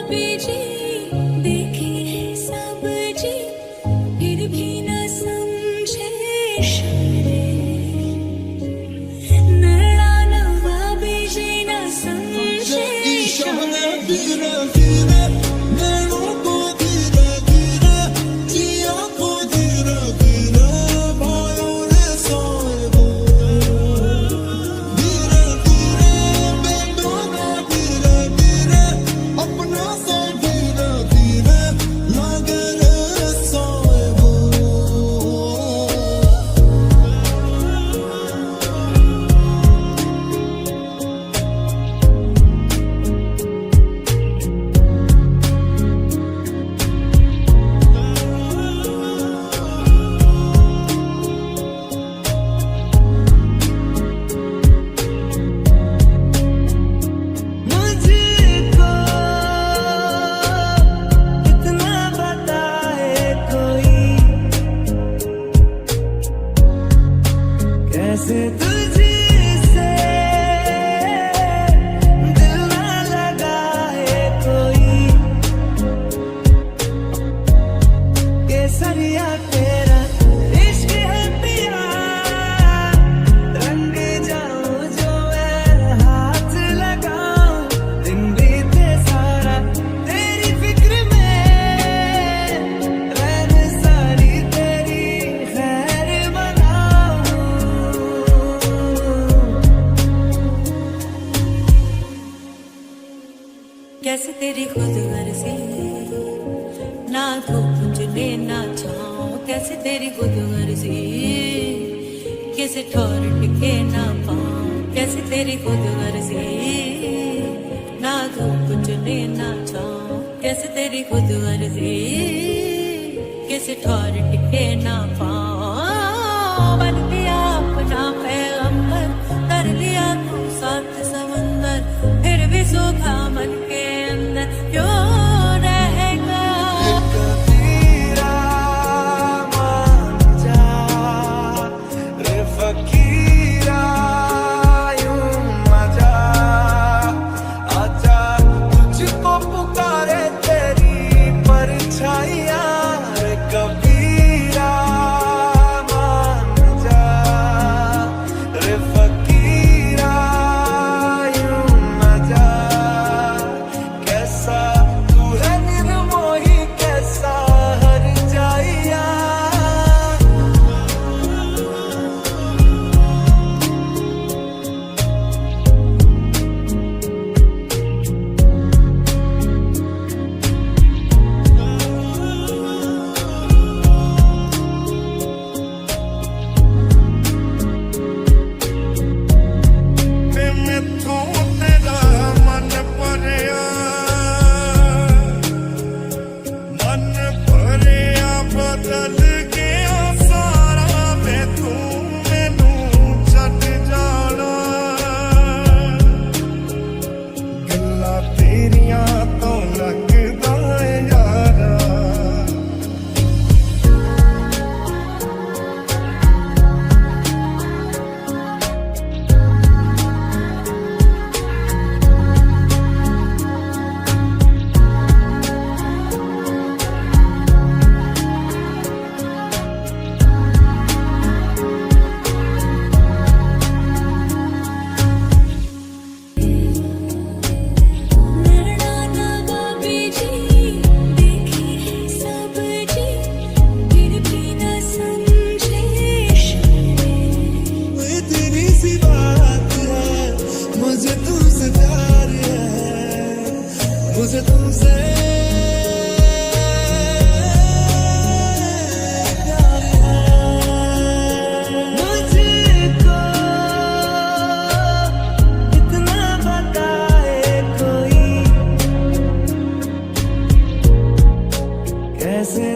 बीजी देखी है सब जी, फिर भी न समझे इशारे। नैना नवाबी जी न समझे इशारे। धीरे धीरे नैनों को धीरे धीरे जिया को धीरे धीरे भाइयों ने सोए वो। धीरे धीरे बेटों ने धीरे धीरे अपना सा धीरे धीरे लागे रे सोए वो। मुझको कितना बताए कोई, कैसे तुझसे दिल ना लगाए कोई। केसरिया तेरा इश्क है पिया, रंग जाऊं जो मैं हाथ लगाऊं। दिन बीते सारा तेरी फिक्र में, रैन सारी तेरी खैर बनाऊं। कैसे तेरी खुद गर्जी, ना धूप चुने ना छाऊं। कैसे तेरी खुद गर्जी, किसे ठौर टिके ना पाऊं। कैसे तेरी खुद गर्जी, ना धूप चुने ना छाऊं। कैसे तेरी खुद गर्जी, किसे ठौर टिके ना पाऊं। बन लिया अपना पैगंबर, कर लिया तू सात समंदर, फिर भी सूखा मन के अंदर क्यों रहेगा। कबीरा मान जा रे फकीरा, यूं मजा आजा तुझको पुकारे तेरी परछाइयाँ। रे कबीरा मान जा रे फकीरा, यूं मजा। कैसा तू है निर्मोही, कैसा हर जाइया। ते मैथों तेरा मन भरिया, मन भरिया बदल गया सारा। वे तू मैनू छड्ड जाना, गल्लां तेरियां तो लगदा है यारा। नैना नवाबी जी देखी है सब जी, फिर भी न समझे इशारे। ये तेरी सी बात है, मुझे तुमसे प्यार है, मुझे तुमसे प्यार है। मुझको कितना बताए कोई, कैसे